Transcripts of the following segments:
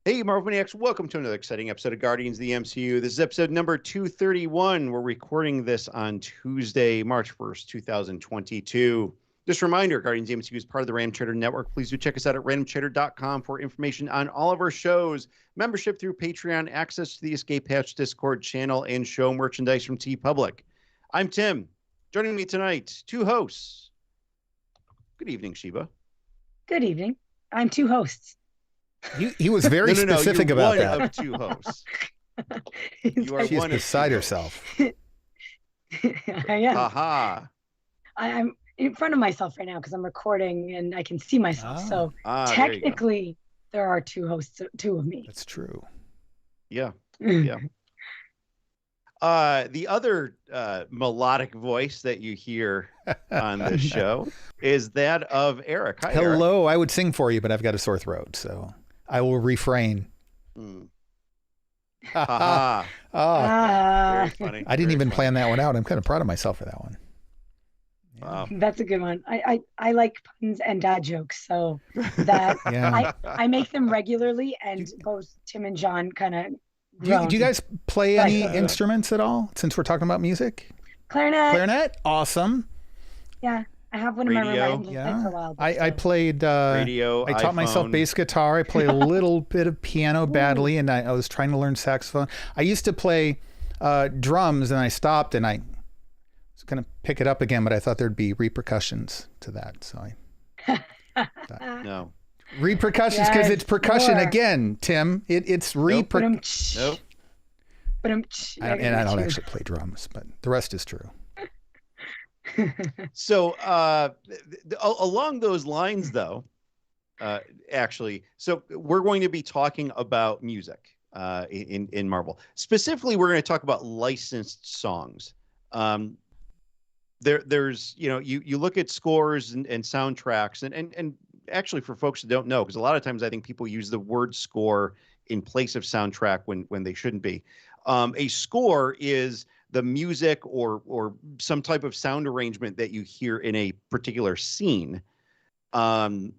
Hey, Marvel Maniacs, welcome to another exciting episode of Guardians of the MCU. This is episode number 231. We're recording this on Tuesday, March 1st, 2022. Just a reminder, Guardians of the MCU is part of the RandomChatter network. Please do check us out at randomchatter.com for information on all of our shows, membership through Patreon, access to the Escape Hatch Discord channel, and show merchandise from TeePublic. I'm Tim. Joining me tonight, two hosts. Good evening, Sheba. Good evening. I'm two hosts. He was very specific you're about one that. of two hosts. You are She's one of beside two herself. I am. Aha. I'm in front of myself right now because I'm recording and I can see myself. So technically, there are two hosts, two of me. That's true. Yeah. Yeah. The other melodic voice that you hear on this show is that of Eric. Hi, Hello. Eric. I would sing for you, but I've got a sore throat, so I will refrain. Haha. Very funny. I didn't even plan that one out. I'm kind of proud of myself for that one. Wow. That's a good one. I like puns and dad jokes, so that I make them regularly, and both Tim and John kind of. Do you guys play any instruments at all? Since we're talking about music, clarinet. Awesome. Yeah, I have one in my room. I haven't played for a while. I played radio. I taught myself bass guitar. I play a little bit of piano badly, and I was trying to learn saxophone. I used to play drums, and I stopped, and I was going to pick it up again, but I thought there'd be repercussions to that, so I thought, no. Repercussions because it's percussion again, Tim. It's repercussion. Nope. And I don't actually play drums, but the rest is true. So along those lines, though, actually, so we're going to be talking about music in Marvel. Specifically, we're going to talk about licensed songs. There's you look at scores and soundtracks and actually, for folks that don't know, because a lot of times I think people use the word score in place of soundtrack when they shouldn't be. A score is the music or some type of sound arrangement that you hear in a particular scene. And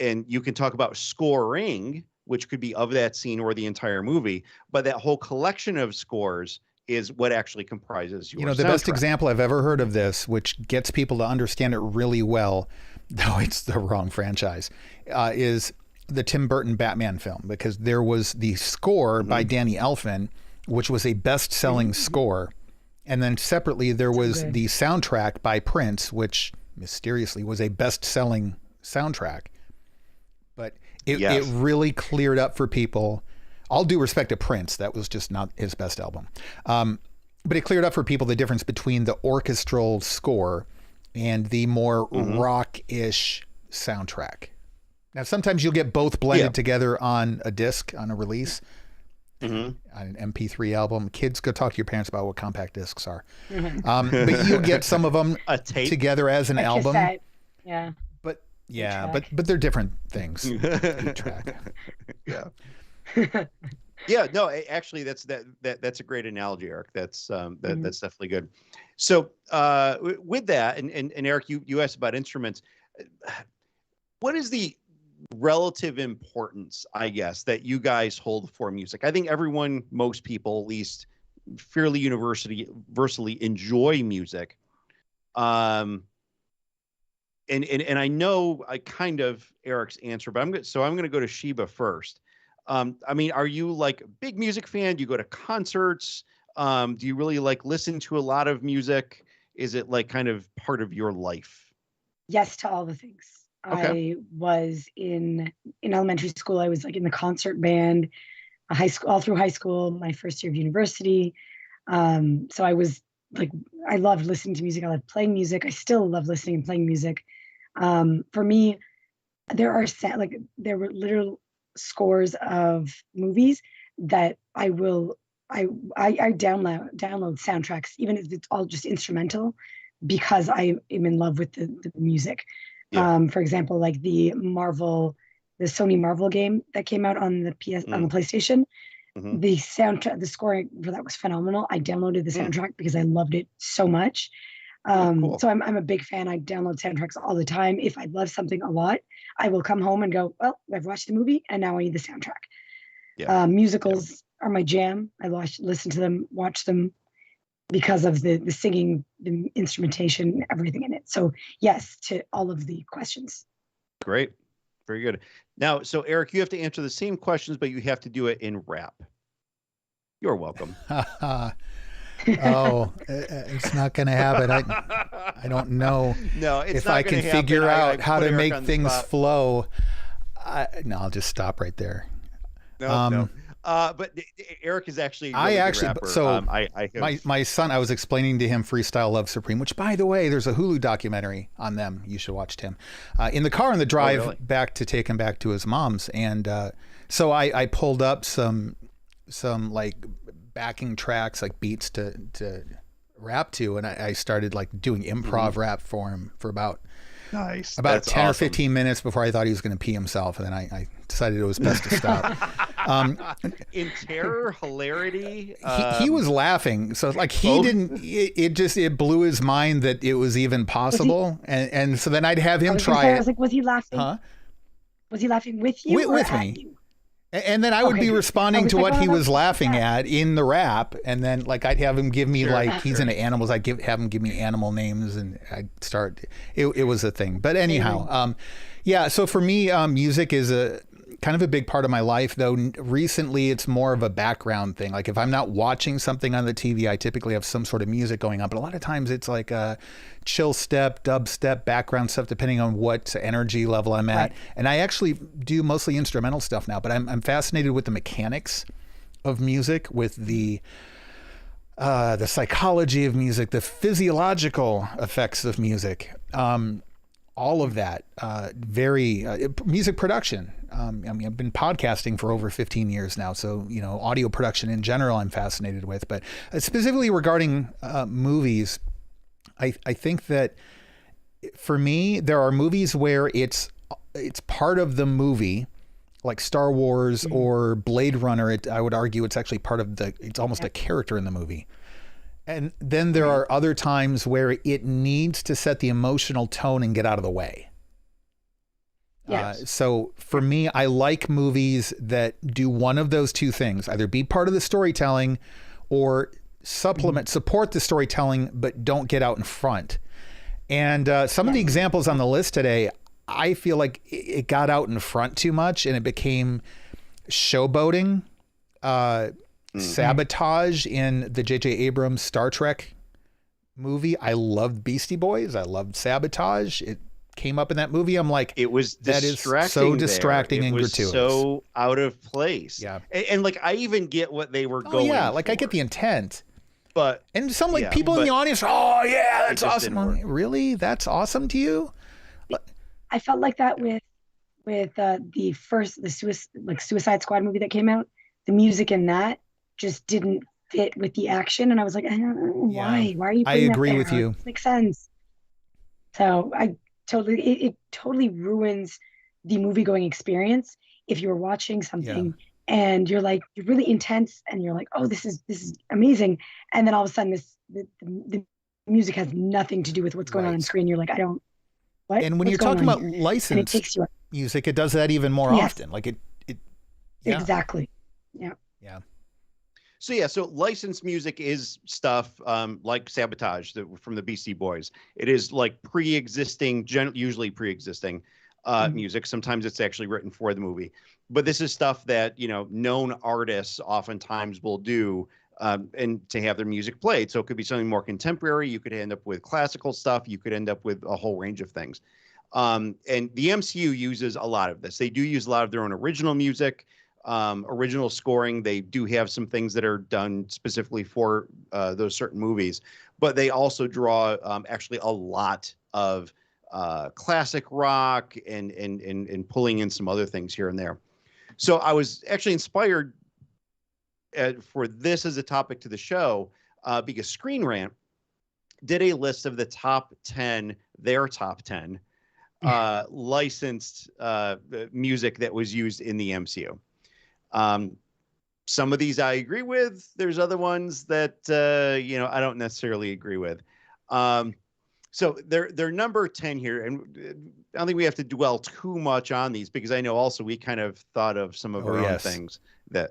you can talk about scoring, which could be of that scene or the entire movie, but that whole collection of scores is what actually comprises your the soundtrack. best example I've ever heard of this, which gets people to understand it really well, though it's the wrong franchise, is the Tim Burton Batman film, because there was the score by Danny Elfman, which was a best-selling score. And then separately, there was the soundtrack by Prince, which mysteriously was a best-selling soundtrack. But it really cleared up for people. All due respect to Prince, that was just not his best album. But it cleared up for people the difference between the orchestral score and the more rock-ish soundtrack. Now, sometimes you'll get both blended together on a disc, on a release, on an MP3 album. Kids, go talk to your parents about what compact discs are. But you'll get some of them together as an album. Cassette. Yeah. But they're different things. Each track. Yeah. Yeah, no, actually, that's a great analogy, Eric. That's that's definitely good. So with that, and Eric, you asked about instruments. What is the relative importance, I guess, that you guys hold for music? I think most people, at least fairly universally enjoy music. And I know I kind of Eric's answer, but I'm going to go to Sheba first. I mean, are you like a big music fan? Do you go to concerts? Do you really like listen to a lot of music? Is it like kind of part of your life? Yes to all the things. Okay. I was in elementary school. I was like in the concert band, high school, all through high school, my first year of university. So I was like, I loved listening to music. I loved playing music. I still love listening and playing music. For me, there were literal scores of movies that I download soundtracks, even if it's all just instrumental, because I am in love with the music. Yeah. For example, like the Sony Marvel game that came out on the on the PlayStation, the soundtrack, the scoring for that was phenomenal. I downloaded the soundtrack because I loved it so much. Cool. So I'm a big fan. I download soundtracks all the time. If I love something a lot, I will come home and go, well, I've watched the movie and now I need the soundtrack. Yeah. Musicals are my jam. I listen to them, watch them because of the singing, the instrumentation, everything in it. So yes, to all of the questions. Great. Very good. Now, so Eric, you have to answer the same questions, but you have to do it in rap. You're welcome. Oh, it's not going to happen. I don't know. No, it's if not I can happen. figure out how to Eric make things flow. No, I'll just stop right there. No. But Eric is actually a really good rapper. So my son, I was explaining to him Freestyle Love Supreme, which, by the way, there's a Hulu documentary on them. You should watch, Tim. In the car on the drive back to take him back to his mom's, and so I pulled up some like backing tracks, like beats to rap to, and I started like doing improv rap for him for about 10 or 15 minutes before I thought he was going to pee himself, and then I decided it was best to stop. In terror, hilarity, he was laughing, so like he didn't. It blew his mind that it was even possible, and so then I'd have him try it. I was like, was he laughing? Huh? Was he laughing with you? With me. You? And then I would be responding to what he was laughing at in the rap. And then like, I'd have him give me he's into animals. I'd have him give me animal names, and I'd start, it was a thing. But anyhow, yeah. So for me, music is a kind of a big part of my life, though recently it's more of a background thing. Like if I'm not watching something on the TV, I typically have some sort of music going on, but a lot of times it's like a chill step, dubstep, background stuff, depending on what energy level I'm at. Right. And I actually do mostly instrumental stuff now, but I'm fascinated with the mechanics of music, with the psychology of music, the physiological effects of music. All of that, music production. I mean, I've been podcasting for over 15 years now. So, audio production in general, I'm fascinated with, but specifically regarding movies, I think that for me, there are movies where it's part of the movie, like Star Wars or Blade Runner. I would argue it's actually part of it's almost a character in the movie. And then there are other times where it needs to set the emotional tone and get out of the way. Yes. So for me, I like movies that do one of those two things, either be part of the storytelling or support the storytelling, but don't get out in front. And some of the examples on the list today, I feel like it got out in front too much and it became showboating, sabotage in the J.J. Abrams Star Trek movie. I loved Beastie Boys. I loved Sabotage. It came up in that movie. I'm like, it was so distracting and gratuitous. So out of place. Yeah. And like, I even get what they were going for. Like I get the intent. And some people in the audience, oh yeah, that's awesome. Really? That's awesome to you? I felt like that with the Suicide Squad movie that came out. The music in that just didn't fit with the action, and I was like, I don't know why. Why are you? I agree with you. It makes sense. So it totally ruins the movie going experience if you're watching something and you're really intense and you're like, oh, this is amazing, and then all of a sudden the music has nothing to do with what's going on screen. You're like, I don't. What? And when you're talking about licensed music, it does that even more often. Like it. Exactly. Yeah. Yeah. So licensed music is stuff like Sabotage from the Beastie Boys. It is like usually pre-existing music. Sometimes it's actually written for the movie. But this is stuff that, known artists oftentimes will do and to have their music played. So it could be something more contemporary. You could end up with classical stuff. You could end up with a whole range of things. And the MCU uses a lot of this. They do use a lot of their own original music. Original scoring. They do have some things that are done specifically for those certain movies, but they also draw actually a lot of classic rock and pulling in some other things here and there. So I was actually inspired for this as a topic to the show because Screen Rant did a list of the top 10 licensed music that was used in the MCU. Some of these I agree with. There's other ones that, I don't necessarily agree with. So they're number 10 here, and I don't think we have to dwell too much on these because I know also we kind of thought of some of our own things that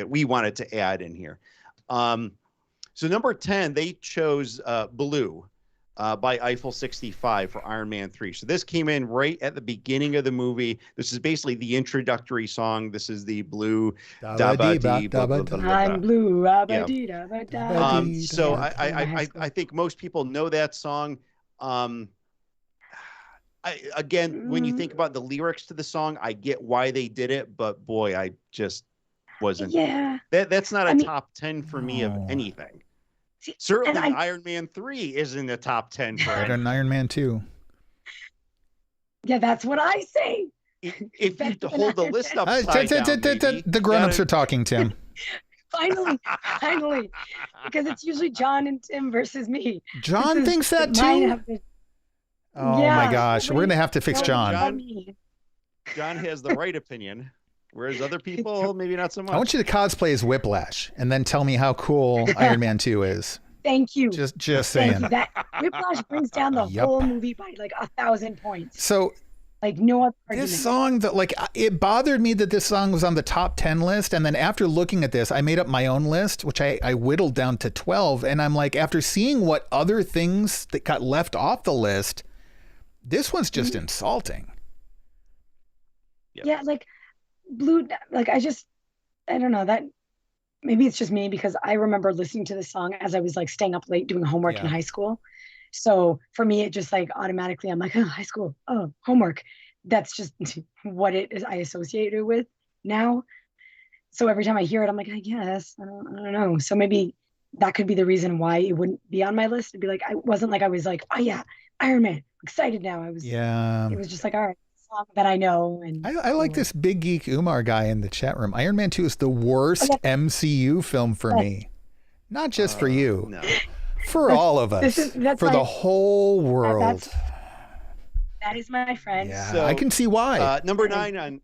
we wanted to add in here. So number 10, they chose Blue by Eiffel 65 for Iron Man 3. So this came in right at the beginning of the movie. This is basically the introductory song. This is the Blue da-ba-dee, I'm blue. So I think most people know that song. Again, when you think about the lyrics to the song, I get why they did it, but boy, I just wasn't. Yeah. That's not a top 10 for me of anything. Certainly, Iron Man 3 is in the top 10 for better than Iron Man 2. Yeah, that's what I say. If you hold the list upside down, the grown-ups are talking, Tim. Finally, because it's usually John and Tim versus me. John thinks that too. Oh my gosh, we're gonna have to fix John. John has the right opinion. Whereas other people, maybe not so much. I want you to cosplay as Whiplash and then tell me how cool Iron Man 2 is. Thank you. Just saying. That Whiplash brings down the whole movie by like 1,000 points. So, like no other argument. This song that it bothered me that this song was on the top 10 list, and then after looking at this, I made up my own list, which I whittled down to 12, and I'm like, after seeing what other things that got left off the list, this one's just insulting. Yeah, like Blue, like I don't know, that maybe it's just me because I remember listening to this song as I was like staying up late doing homework in high school. So for me, it just like automatically, I'm like, oh, high school, oh, homework. That's just what it is I associate it with now. So every time I hear it, I'm like, I guess, I don't know. So maybe that could be the reason why it wouldn't be on my list. It'd be like, I wasn't like, I was like, oh yeah, Iron Man, excited now. It was just like, all right. That I know, and I like this Big Geek Umar guy in the chat room. Iron Man 2 is the worst MCU film for me, not just for you, for all of us, for the whole world. That is my friend. Yeah, so, I can see why. Number 9 on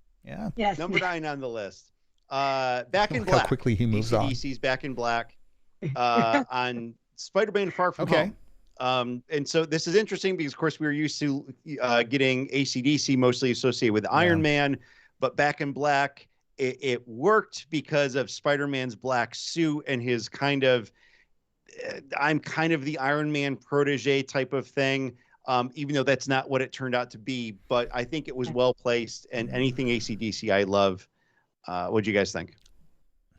number 9 on the list. Back in Black. How quickly he moves on. DC's Back in Black on Spider-Man Far From Home. And so this is interesting because, of course, we were used to getting AC/DC mostly associated with Iron Man, but Back in Black, it worked because of Spider-Man's black suit and his kind of, I'm kind of the Iron Man protege type of thing, even though that's not what it turned out to be. But I think it was well placed, and anything AC/DC I love. What do you guys think?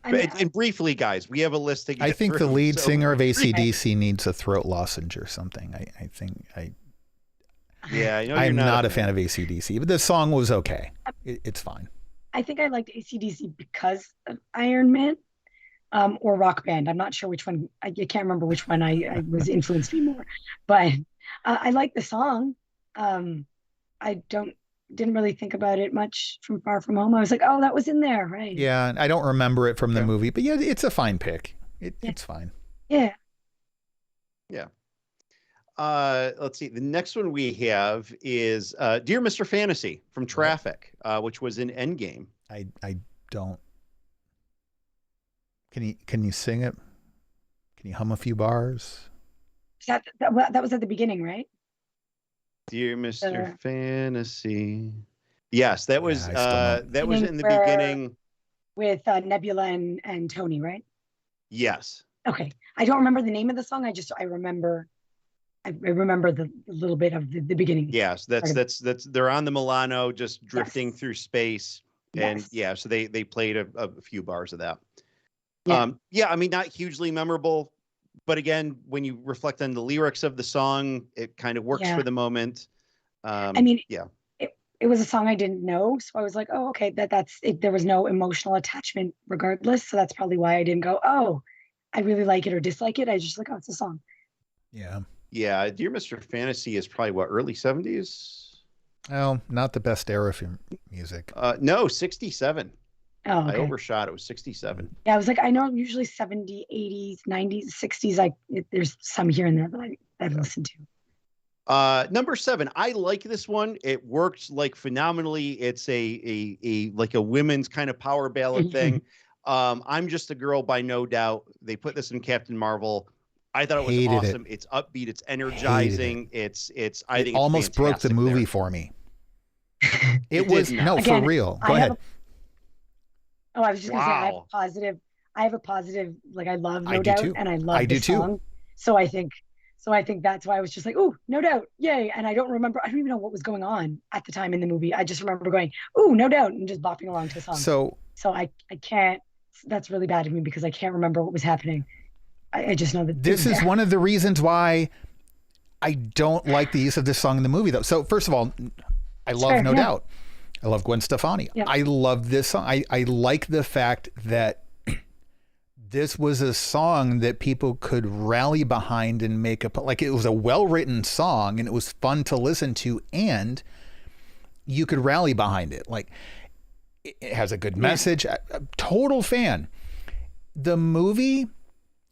And briefly, guys, we have a list to get I think through, the lead singer of AC/DC needs a throat lozenge or something. I'm not a fan of AC/DC, but the song was okay. It's fine. I think I liked AC/DC because of Iron Man or Rock Band. I'm not sure which one. I can't remember which one I was influenced me more. But I like the song. I didn't really think about it much from Far From Home. I was like, oh, that was in there, right? Yeah, I don't remember it from the movie, but yeah, it's a fine pick. It's fine. Yeah. Yeah. Let's see. The next one we have is Dear Mr. Fantasy from Traffic, which was in Endgame. I don't. Can you sing it? Can you hum a few bars? That was at the beginning, right? Dear Mr. Fantasy. Yes, that was that was in the beginning with Nebula and Tony, right? Yes. Okay. I don't remember the name of the song. I remember the little bit of the beginning. Yes, that's they're on the Milano just drifting through space. And so they played a few bars of that. Yeah. I mean, not hugely memorable. But again, when you reflect on the lyrics of the song, it kind of works for the moment. It was a song I didn't know, so I was like, "Oh, okay, that's it." There was no emotional attachment, regardless. So that's probably why I didn't go, "Oh, I really like it or dislike it." I was just like, "Oh, it's a song." Yeah. Dear Mr. Fantasy is probably early 70s. Oh, not the best era for music. No, 67. Oh, okay. I overshot. It was 67. Yeah, I was like, I know usually 70s, 80s, 90s, 60s. There's some here and there that I listened to. Number 7. I like this one. It worked phenomenally. It's a women's kind of power ballad thing. I'm Just a Girl by No Doubt. They put this in Captain Marvel. I thought it was Hated awesome. It's upbeat. It's energizing. It's. I think it's almost broke the movie there. for me. It was no, Again, for real. Go ahead. I was just gonna say I have a positive, like I love No Doubt too. and I love the song. So I think that's why I was just like, ooh, No Doubt, yay. And I don't even know what was going on at the time in the movie. I just remember going, ooh, No Doubt, and just bopping along to the song. So I can't, that's really bad of me because I can't remember what was happening. I just know that this is one of the reasons why I don't like the use of this song in the movie, though. So first of all, I love No Doubt. I love Gwen Stefani. Yeah. I love this song. I like the fact that this was a song that people could rally behind and make like it was a well-written song and it was fun to listen to and you could rally behind it. Like it has a good message. A total fan. The movie,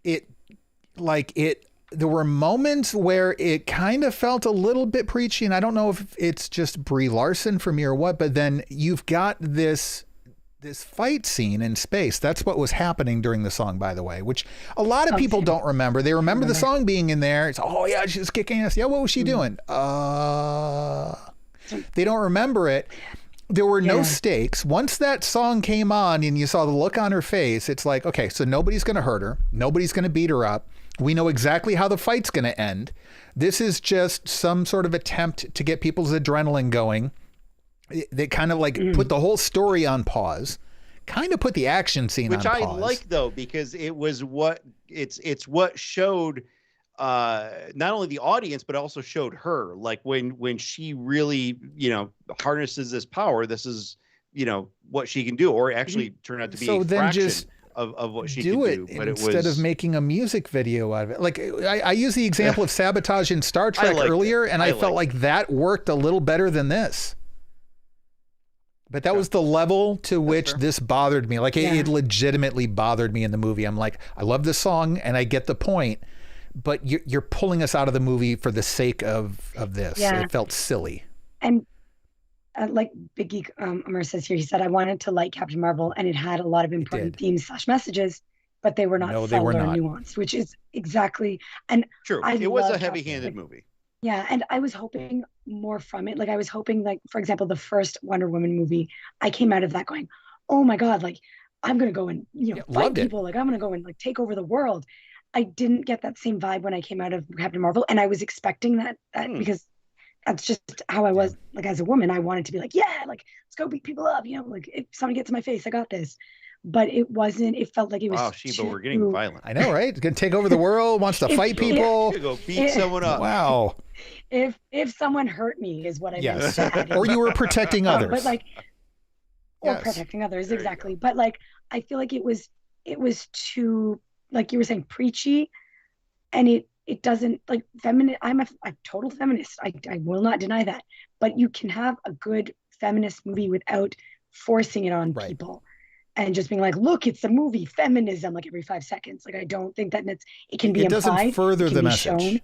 there were moments where it kind of felt a little bit preachy, and I don't know if it's just Brie Larson for me or what, but then you've got this fight scene in space. That's what was happening during the song, by the way, which a lot of people don't remember. They remember the song being in there. It's, oh yeah, she's kicking ass. Yeah, what was she doing? They don't remember it. There were no stakes. Once that song came on and you saw the look on her face, it's like, okay, so nobody's going to hurt her. Nobody's going to beat her up. We know exactly how the fight's going to end. This is just some sort of attempt to get people's adrenaline going. They kind of like put the whole story on pause, kind of put the action scene on pause. Which I like though, because it was it's what showed not only the audience, but also showed her, like when she really, harnesses this power, this is, what she can do, or actually turn out to be a fraction of what she can do. But instead of making a music video out of it. Like I use the example of Sabotage in Star Trek earlier, and I felt like that worked a little better than this. But that was the level to which this bothered me. Like it legitimately bothered me in the movie. I'm like, I love this song and I get the point, but you're pulling us out of the movie for the sake of this. It felt silly. And like Big Geek Amar says here, he said, I wanted to like Captain Marvel and it had a lot of important themes / messages, but they were not subtle or nuanced, which is exactly. And true, it was a heavy-handed movie. Yeah, and I was hoping more from it. Like I was hoping, like, for example, the first Wonder Woman movie, I came out of that going, oh my God, like I'm gonna go and fight people, like I'm gonna go and like take over the world. I didn't get that same vibe when I came out of Captain Marvel, and I was expecting that because that's just how I was. Like as a woman, I wanted to be like, yeah, like let's go beat people up, like if somebody gets in my face, I got this. But it wasn't. It felt like it was. Wow, Sheba, we're getting violent. I know, right? It's gonna take over the world. Wants to fight people. Go beat someone up. Wow. If someone hurt me is what I meant to add. Or you were protecting others. But like, or protecting others, exactly. But like, I feel like it was too, like you were saying, preachy, and it doesn't like feminine. I'm a total feminist. I will not deny that. But you can have a good feminist movie without forcing it on people. And just being like, look, it's a movie, feminism, like every 5 seconds. Like, I don't think that it can be implied. It doesn't further the message. Shown.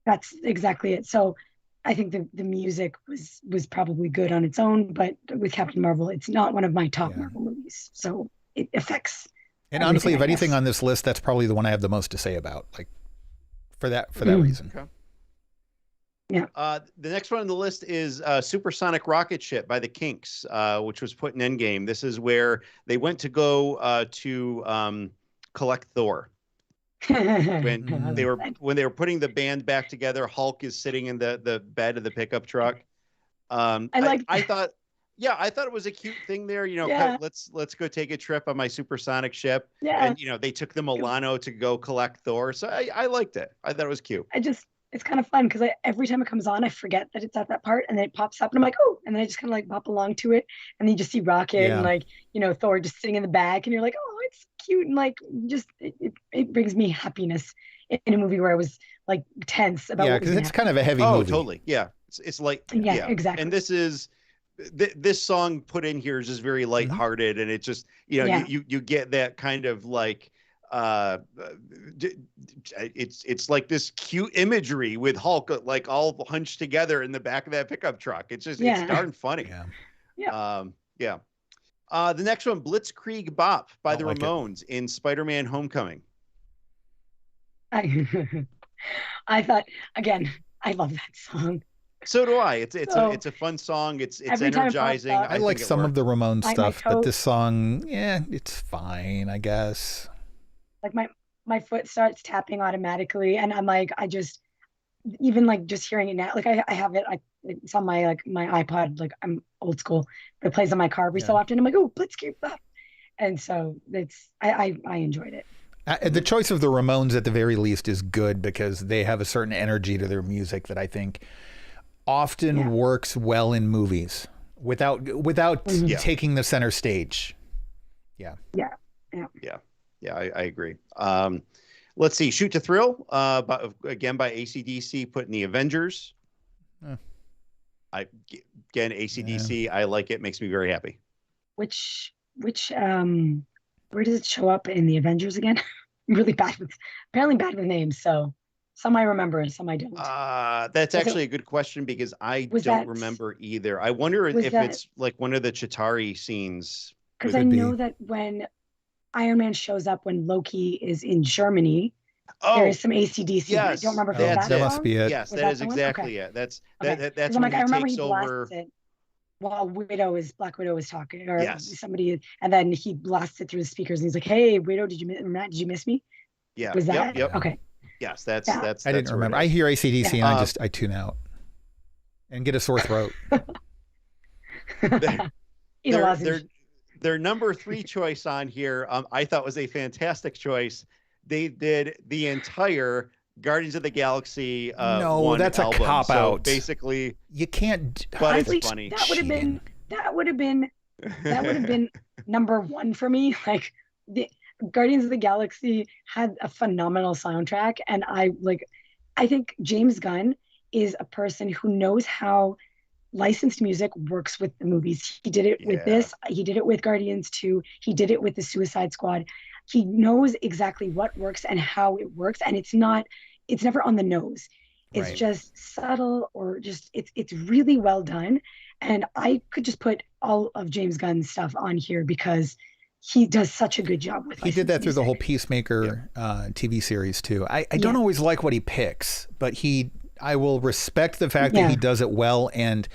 That's exactly it. So I think the music was probably good on its own, but with Captain Marvel, it's not one of my top Marvel movies. So it affects. And honestly, if anything on this list, that's probably the one I have the most to say about, like for that reason. Okay. Yeah. The next one on the list is Supersonic Rocket Ship by the Kinks, which was put in Endgame. This is where they went to go to collect Thor. When they were putting the band back together, Hulk is sitting in the bed of the pickup truck. I thought it was a cute thing there. Let's go take a trip on my supersonic ship. Yeah. And they took the Milano to go collect Thor. So I liked it. I thought it was cute. It's kind of fun because every time it comes on, I forget that it's at that part, and then it pops up, and I'm like, oh, and then I just kind of like bop along to it, and then you just see Rocket and like Thor just sitting in the back, and you're like, oh, it's cute, and like just it brings me happiness in a movie where I was like tense about. Yeah, because it's kind of a heavy movie. Oh, totally. Yeah, it's like exactly. And this is this song put in here is just very lighthearted, and it's just you get that kind of like. It's like this cute imagery with Hulk like all hunched together in the back of that pickup truck. It's just it's darn funny. The next one, Blitzkrieg Bop by the Ramones in Spider-Man Homecoming. I, I thought, again, I love that song. So do I. It's So a fun song. It's every time it pops energizing. up, I like think it some of works. the Ramones my stuff, but toe, this song, yeah, it's fine, I guess. like my foot starts tapping automatically, and I'm like, I just even like just hearing it now, like I have it, it's on my like my iPod, like I'm old school, but it plays on my car every so Yeah. often. I'm like, oh, Blitzkrieg, ah. And so it's I enjoyed it. The choice of the Ramones at the very least is good because they have a certain energy to their music that I think often works well in movies without taking the center stage. Yeah. I agree. Let's see. Shoot to Thrill, again by AC/DC, put in the Avengers. Again, AC/DC, I like it. Makes me very happy. Which where does it show up in the Avengers again? I'm really apparently bad with names, so some I remember and some I don't. That's actually a good question because I don't remember either. I wonder if it's like one of the Chitauri scenes. Because I know that when Iron Man shows up when Loki is in Germany, there is some AC/DC. Yes, I don't remember if it's that must be it. Yes, that is exactly it. That's I'm when like, I remember he blasts over. it while Black Widow is talking, or somebody, and then he blasts it through the speakers, and he's like, "Hey, Widow, did you miss me?" Yeah. Was that okay? Yes, that's. I didn't remember. I hear AC/DC and I tune out and get a sore throat. Their number 3 choice on here, I thought was a fantastic choice. They did the entire Guardians of the Galaxy. No, that's album. A cop out. So basically, you can't. But honestly, it's funny. That would have been number 1 for me. Like the Guardians of the Galaxy had a phenomenal soundtrack, and I think James Gunn is a person who knows how licensed music works with the movies. He did it with this. He did it with Guardians 2. He did it with the Suicide Squad. He knows exactly what works and how it works, and it's never on the nose. It's just subtle, or just it's really well done. And I could just put all of James Gunn's stuff on here because he does such a good job with. He did that through the whole Peacemaker TV series too. I don't always like what he picks, but I will respect the fact that he does it well and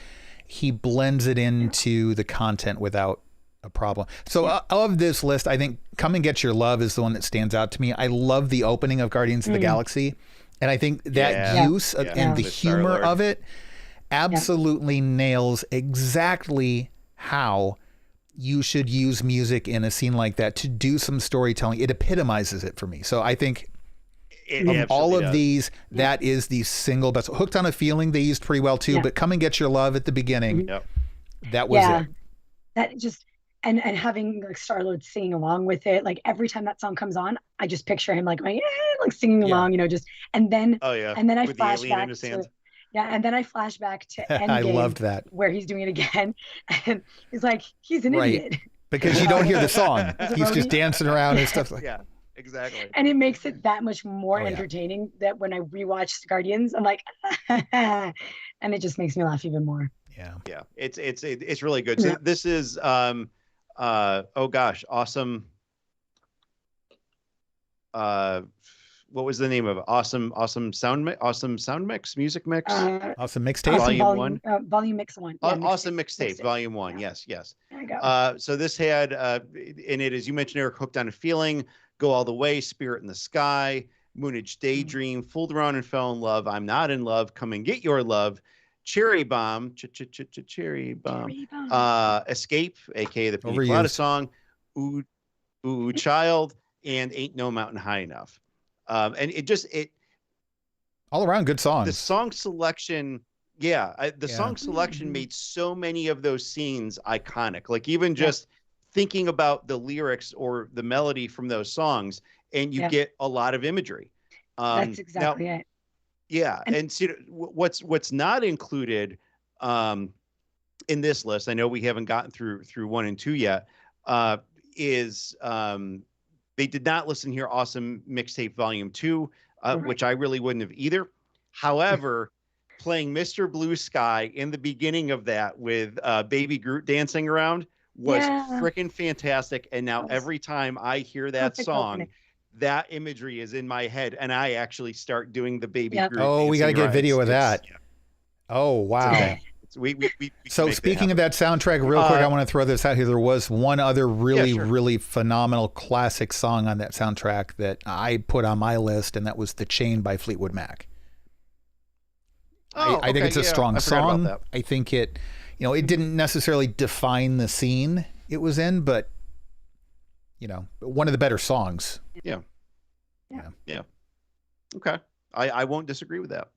he blends it into the content without a problem. So of this list, I think Come and Get Your Love is the one that stands out to me. I love the opening of Guardians of the Galaxy. And I think that use and the humor of it absolutely nails exactly how you should use music in a scene like that to do some storytelling. It epitomizes it for me. So I think of all of these, that is the single best. Hooked on a Feeling they used pretty well too, but Come and Get Your Love at the beginning, that was it. That just and having like Star-Lord singing along with it, like every time that song comes on, I just picture him like singing along, and then and then I with flash the alien back in his to hands. and then I flash back to Endgame, I loved that, where he's doing it again, and he's like, he's an idiot because you don't hear the song. He's just dancing around and stuff like that. Exactly. And it makes it that much more entertaining that when I rewatch Guardians, I'm like, and it just makes me laugh even more. Yeah. It's really good. So this is awesome. What was the name of it? Awesome sound mix, music mix. Awesome mixtape, volume 1. Volume mix 1. Yeah, awesome mixtape, volume 1. Yes. There you go. So this had in it, as you mentioned, Eric, Hooked on a Feeling, Go All the Way, Spirit in the Sky, Moonage Daydream, Fooled Around and Fell in Love, I'm Not in Love, Come and Get Your Love, Cherry Bomb, Cherry Bomb, Escape, aka the Pina Colada song, Ooh Child, and Ain't No Mountain High Enough. And it all around good songs. The song selection, song selection made so many of those scenes iconic. Like even just thinking about the lyrics or the melody from those songs, and you get a lot of imagery. That's exactly it. Yeah, and see what's not included in this list. I know we haven't gotten through 1 and 2 yet. Is they did not listen here. Awesome Mixtape Volume 2, which I really wouldn't have either. However, playing Mr. Blue Sky in the beginning of that with Baby Groot dancing around was freaking fantastic. And now every time I hear that song, that imagery is in my head, and I actually start doing the baby Yep. Groot. Oh, we got to get video of that. Yeah. Oh, wow. We So speaking of that soundtrack, real quick, I want to throw this out here. There was one other really phenomenal classic song on that soundtrack that I put on my list, and that was "The Chain" by Fleetwood Mac. I think it's a strong song. I think it, it didn't necessarily define the scene it was in, but one of the better songs. Yeah. Okay. I won't disagree with that.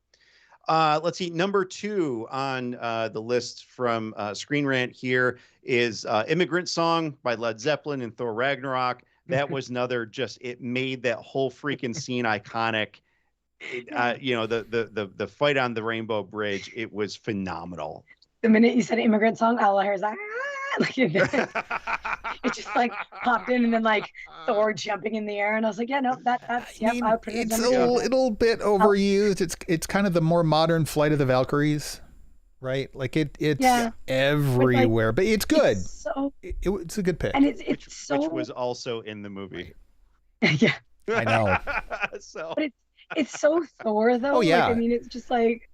Let's see. Number 2 on the list from Screen Rant here is Immigrant Song by Led Zeppelin and Thor Ragnarok. That was another it made that whole freaking scene iconic. The fight on the Rainbow Bridge, it was phenomenal. The minute you said Immigrant Song, all I heard is like, it just like popped in, and then like Thor jumping in the air, and I was like, yeah, no, that's it's a little bit overused. It's kind of the more modern Flight of the Valkyries, right? Like it's everywhere, but it's good. It's a good pick, and it's which was also in the movie. Yeah, I know. But it's so Thor though. Oh yeah, like, I mean, it's just like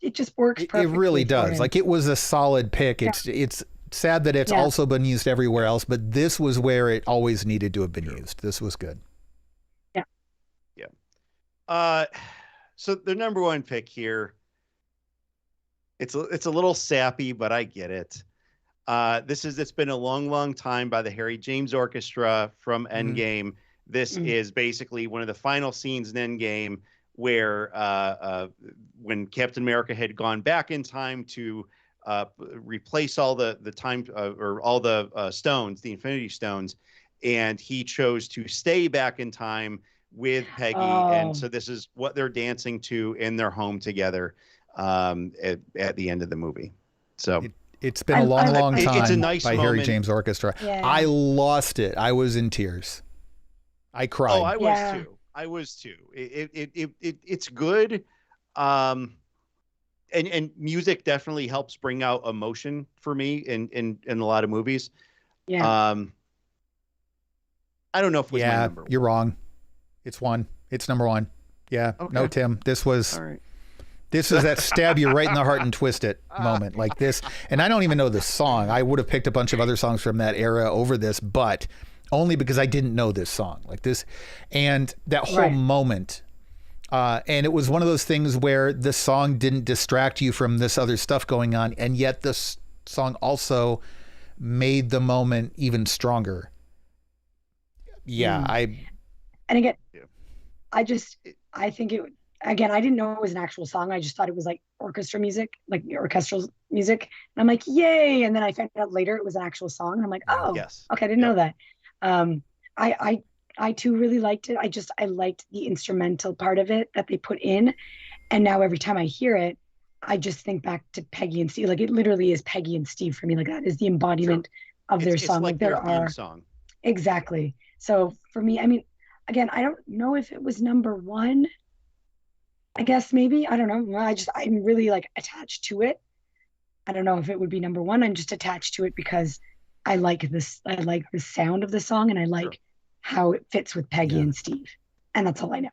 it just works perfectly. It really does. Like it was a solid pick. It's sad that it's also been used everywhere else, but this was where it always needed to have been used. This was good. Yeah. So the number 1 pick here, it's a little sappy, but I get it. It's been a long time by the Harry James Orchestra from Endgame. This is basically one of the final scenes in Endgame where when Captain America had gone back in time to replace all the time or all the stones, the Infinity Stones, and he chose to stay back in time with Peggy, and so this is what they're dancing to in their home together at the end of the movie. So it's been a long time. It's a nice by moment. Harry James Orchestra. Yeah. I lost it. I was in tears. I cried. Oh, I was too. It's good. And music definitely helps bring out emotion for me in a lot of movies. Yeah. I don't know if it was my number 1. You're wrong. It's number 1. Yeah. Okay. No, Tim. This was all right. This is that stab you right in the heart and twist it moment like this. And I don't even know the song. I would have picked a bunch of other songs from that era over this, but only because I didn't know this song like this. And that whole moment. And it was one of those things where the song didn't distract you from this other stuff going on. And yet this song also made the moment even stronger. Yeah. And again, I think it, again, I didn't know it was an actual song. I just thought it was like orchestral music. And I'm like, yay. And then I found out later it was an actual song. And I'm like, oh, yes. Okay. I didn't know that. I too really liked it. I liked the instrumental part of it that they put in. And now every time I hear it, I just think back to Peggy and Steve. Like it literally is Peggy and Steve for me. Like that is the embodiment of their song. Like there theme song. Exactly. So for me, I mean, again, I don't know if it was number 1. I guess maybe, I don't know. I'm really like attached to it. I don't know if it would be number 1. I'm just attached to it because I like this. I like the sound of the song, and I like how it fits with Peggy and Steve. And that's all I know.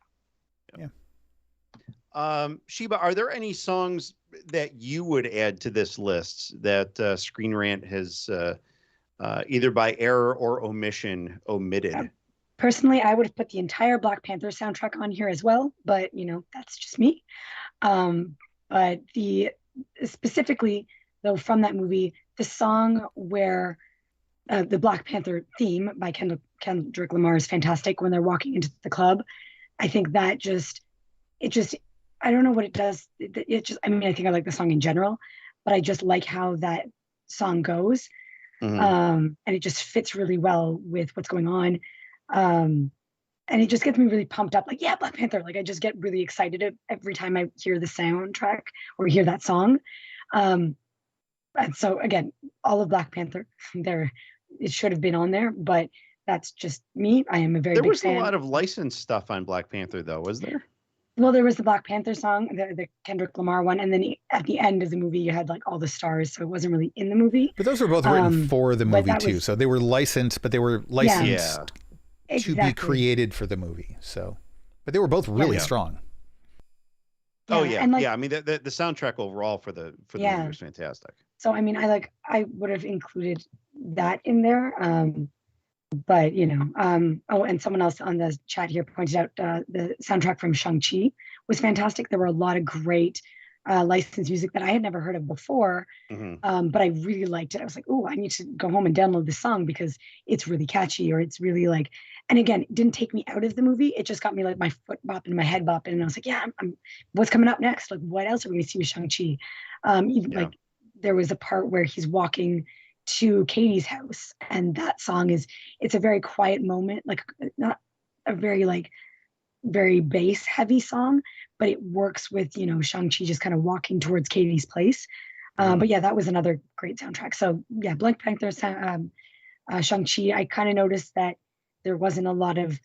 Yeah. Sheba, are there any songs that you would add to this list that Screen Rant has either by error or omission omitted? Personally, I would have put the entire Black Panther soundtrack on here as well, but that's just me. But specifically though from that movie, the song where the Black Panther theme by Kendrick Lamar is fantastic when they're walking into the club. I think that I don't know what it does. I think I like the song in general, but I just like how that song goes. And it just fits really well with what's going on. And it just gets me really pumped up. Like, yeah, Black Panther. Like I just get really excited every time I hear the soundtrack or hear that song. And so again, all of Black Panther, it should have been on there, but that's just me. I am a very big fan. There was a lot of licensed stuff on Black Panther though, was there? Well, there was the Black Panther song, the Kendrick Lamar one, and then at the end of the movie, you had like all the stars, so it wasn't really in the movie. But those were both written for the movie too, so they were licensed, but they were licensed to be created for the movie. So, but they were both really strong. Oh yeah, and I mean, the soundtrack overall for the movie was fantastic. So I mean, I would have included that in there, but oh, and someone else on the chat here pointed out the soundtrack from Shang-Chi was fantastic. There were a lot of great licensed music that I had never heard of before, but I really liked it. I was like, oh, I need to go home and download this song because it's really catchy, or it's really like. And again, it didn't take me out of the movie. It just got me like my foot bopping, my head bopping, and I was like, yeah, I'm what's coming up next? Like, what else are we going to see with Shang-Chi? Like, there was a part where he's walking to Katie's house, and that song it's a very quiet moment, like not a very like very bass heavy song, but it works with Shang-Chi just kind of walking towards Katie's place. But yeah, that was another great soundtrack. So yeah, Black Panther, Shang-Chi. I kind of noticed that there wasn't a lot of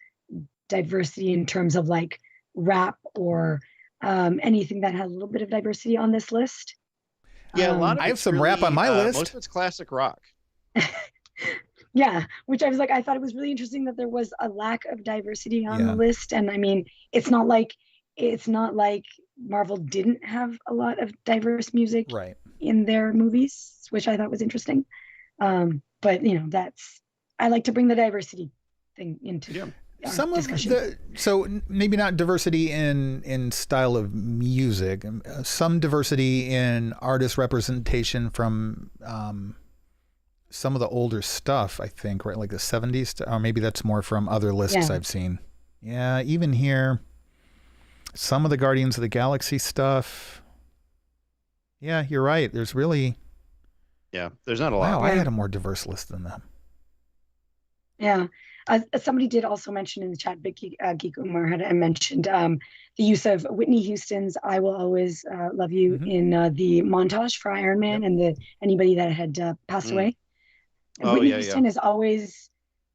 diversity in terms of like rap or anything that had a little bit of diversity on this list. Yeah, a lot of I have some rap on my list. Most of it's classic rock. Yeah, which I was like, I thought it was really interesting that there was a lack of diversity on the list. And I mean, it's not like Marvel didn't have a lot of diverse music in their movies, which I thought was interesting. But I like to bring the diversity thing into some discussion. Of so maybe not diversity in style of music, some diversity in artist representation from some of the older stuff, I think, right? Like the 70s, or maybe that's more from other lists I've seen. Yeah, even here, some of the Guardians of the Galaxy stuff. Yeah, you're right. There's really... Yeah, there's not a lot. Wow, I had a more diverse list than them. Yeah. Somebody did also mention in the chat, Geek Umar had mentioned the use of Whitney Houston's "I Will Always Love You" in the montage for Iron Man and anybody that had passed away. Whitney Houston has always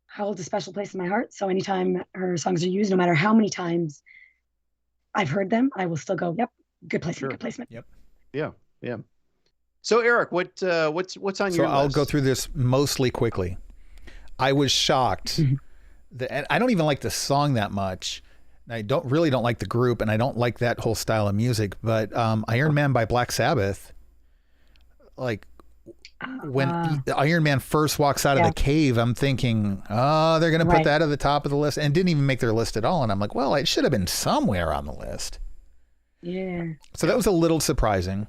held a special place in my heart. So anytime her songs are used, no matter how many times I've heard them, I will still go, "Yep, good placement, good placement." Yep. Yeah. So Eric, what's on your list? So I'll go through this mostly quickly. I was shocked that I don't even like the song that much. I don't like the group, and I don't like that whole style of music. But Iron Man by Black Sabbath, like when Iron Man first walks out of the cave, I'm thinking, oh, they're going to put that at the top of the list, and it didn't even make their list at all. And I'm like, well, it should have been somewhere on the list. Yeah. So that was a little surprising.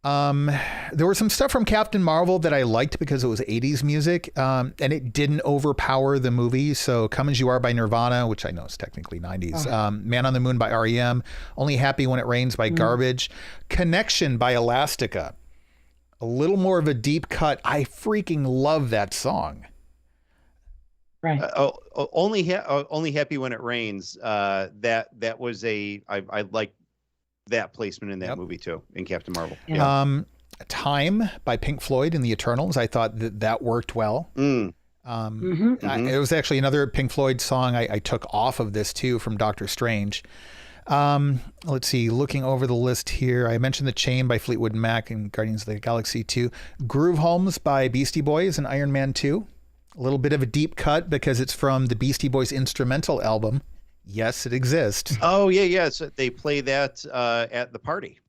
There was some stuff from Captain Marvel that I liked because it was 80s music, and it didn't overpower the movie. So Come As You Are by Nirvana, which I know is technically 90s. Man on the Moon by REM. Only Happy When It Rains by Garbage. Connection by Elastica. A little more of a deep cut. I freaking love that song. Right. Only Happy When It Rains. That was I like that placement in that movie too, in Captain Marvel. Time by Pink Floyd and the Eternals. I thought that worked well. It was actually another Pink Floyd song I took off of this too, from Doctor Strange. Let's see, looking over the list here, I mentioned The Chain by Fleetwood Mac and Guardians of the Galaxy 2. Groove Holmes by Beastie Boys and Iron Man 2. A little bit of a deep cut because it's from the Beastie Boys instrumental album. Yes, it exists. Oh, yeah. So they play that at the party.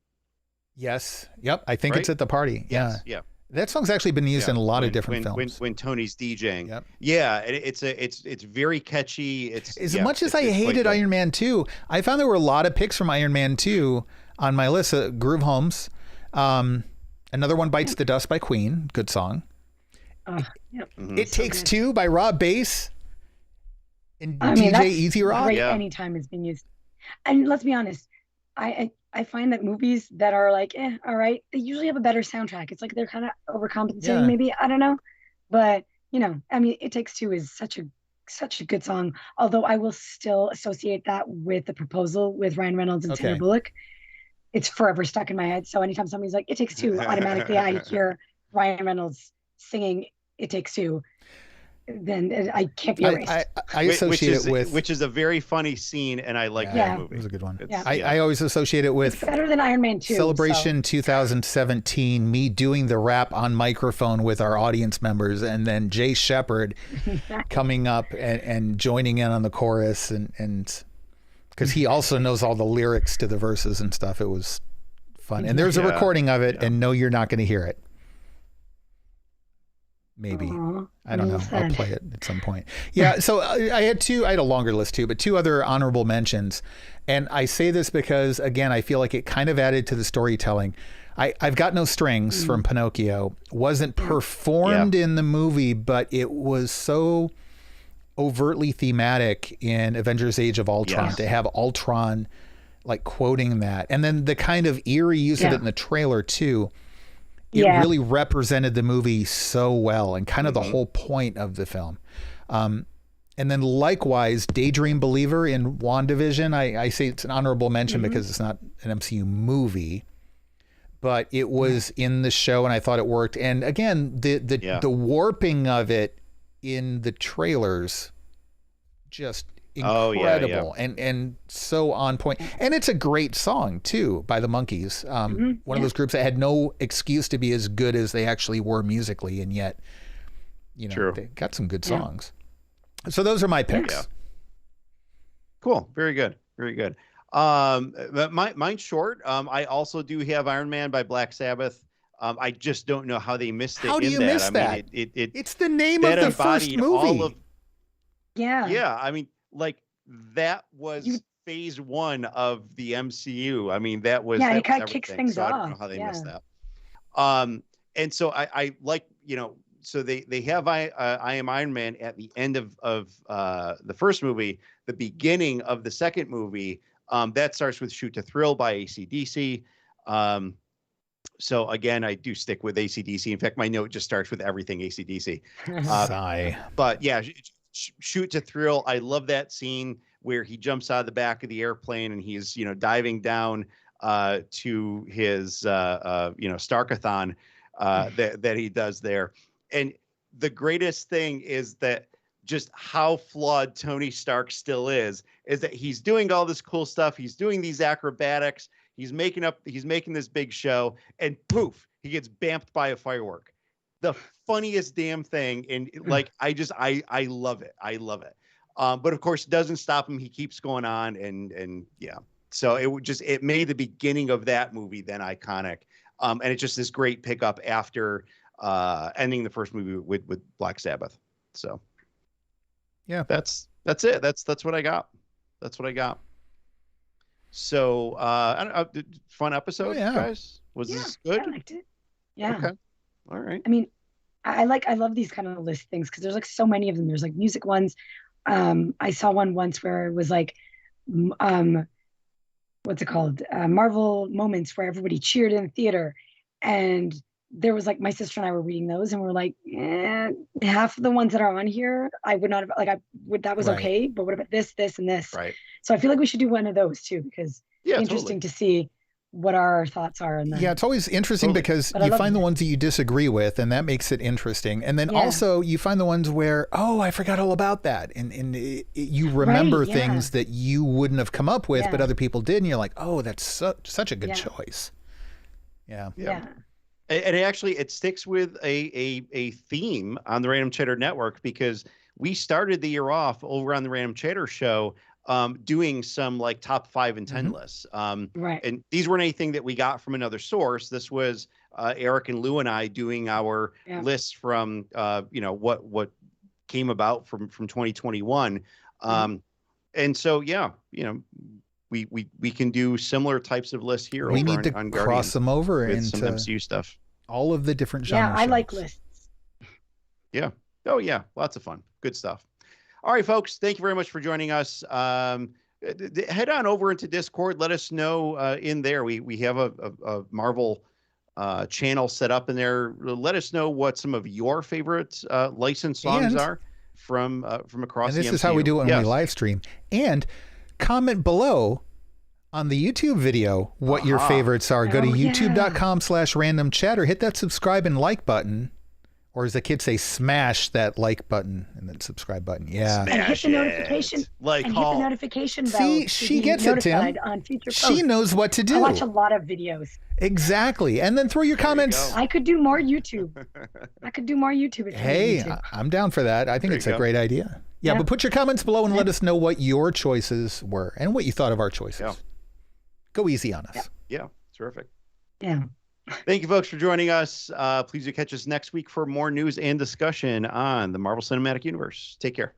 Yes. Yep. I think it's at the party. Yes. Yeah. That song's actually been used in a lot of different films. When Tony's DJing. Yep. Yeah, it's very catchy. It's as much as I hated Iron Man 2, I found there were a lot of picks from Iron Man 2 on my list. Groove Holmes. Another one, Bites the Dust by Queen. Good song. It Takes Two by Rob Bass. And DJ Easy Rock. Great anytime it's been used. And let's be honest, I find that movies that are like, all right, they usually have a better soundtrack. It's like they're kind of overcompensating, maybe. I don't know. But, I mean, It Takes Two is such a good song. Although I will still associate that with The Proposal with Ryan Reynolds and Sandra Bullock. It's forever stuck in my head. So anytime somebody's like, It Takes Two, automatically I hear Ryan Reynolds singing It Takes Two. then I can't be erased. I associate it with, which is a very funny scene, and I like that movie. It was a good one. Yeah. I always associate it with, it's better than Iron Man 2. Celebration 2017, me doing the rap on microphone with our audience members, and then Jay Shepard coming up and joining in on the chorus, and because he also knows all the lyrics to the verses and stuff. It was fun. And there's a recording of it, and no, you're not going to hear it. Maybe. Aww, I don't know. I'll play it at some point. Yeah. So I had a longer list too, but 2 other honorable mentions. And I say this because, again, I feel like it kind of added to the storytelling. I've Got No Strings from Pinocchio. Wasn't performed in the movie, but it was so overtly thematic in Avengers Age of Ultron to have Ultron like quoting that. And then the kind of eerie use of it in the trailer too. It really represented the movie so well, and kind of the whole point of the film. And then likewise, Daydream Believer in WandaVision. I say it's an honorable mention because it's not an MCU movie, but it was in the show and I thought it worked. And again, the warping of it in the trailers, just incredible and so on point. And it's a great song too by the Monkees. One of those groups that had no excuse to be as good as they actually were musically, and yet, you know, they got some good songs. So those are my picks. Yeah. Cool. Very good. Very good. Mine's short. I also do have Iron Man by Black Sabbath. I just don't know how they missed it. How do you miss that? It's the name of the first movie. Yeah. I mean, like that was phase 1 of the MCU. I mean, that was it kind of kicks things off. I don't know how they missed that. And so I like, you know, so they have I Am Iron Man at the end of the first movie. The beginning of the second movie, that starts with Shoot to Thrill by AC/DC. So again, I do stick with AC/DC. In fact, my note just starts with everything AC/DC. But yeah, Shoot to Thrill. I love that scene where he jumps out of the back of the airplane and he's, you know, diving down to his, you know, Starkathon that he does there. And the greatest thing is that just how flawed Tony Stark still is that he's doing all this cool stuff. He's doing these acrobatics. He's making this big show, and poof, he gets bamped by a firework. The funniest damn thing. And like, I love it. I love it. But of course it doesn't stop him. He keeps going on and yeah. So it made the beginning of that movie then iconic. And it's just this great pickup after ending the first movie with Black Sabbath. So yeah, that's it. That's what I got. That's what I got. So I don't know, fun episode, guys. Was this good? I liked it. Yeah. Okay. All right. I mean, I love these kind of list things because there's like so many of them. There's like music ones. I saw one once where it was like, what's it called? Marvel moments where everybody cheered in the theater, and there was like my sister and I were reading those, and we're like, half of the ones that are on here, I would not have that was okay, but what about this, and this? Right. So I feel like we should do one of those too because it's interesting to see what our thoughts are. And it's always interesting because you find the ones that you disagree with, and that makes it interesting. And then also you find the ones where, I forgot all about that. And you remember things that you wouldn't have come up with, but other people did. And you're like, that's such a good choice. Yeah. And it sticks with a theme on the Random Chatter Network, because we started the year off over on the Random Chatter show doing some like top 5 and 10 lists. And these weren't anything that we got from another source. This was Eric and Lou and I doing our lists from what came about from 2021. And so we can do similar types of lists here. We need to cross them over into some MCU stuff. All of the different genres. Yeah, I like lists. Yeah. Oh yeah, lots of fun. Good stuff. All right, folks, thank you very much for joining us. Head on over into Discord. Let us know in there. We have a Marvel channel set up in there. Let us know what some of your favorite licensed songs are from across the MCU. And this is how we do it when we live stream. And comment below on the YouTube video what your favorites are. Go to youtube.com/randomchatter. Hit that subscribe and like button. Or as the kids say, smash that like button and then subscribe button. Yeah. And hit the notification. Like and hit the notification bell. See, she gets it, Tim. On future posts. She knows what to do. I watch a lot of videos. Exactly. And then throw your comments. I could do more YouTube. Hey, I'm down for that. I think it's a great idea. Yeah, but put your comments below and let us know what your choices were and what you thought of our choices. Yeah. Go easy on us. Yeah, terrific. Yeah. Thank you, folks, for joining us. Please do catch us next week for more news and discussion on the Marvel Cinematic Universe. Take care.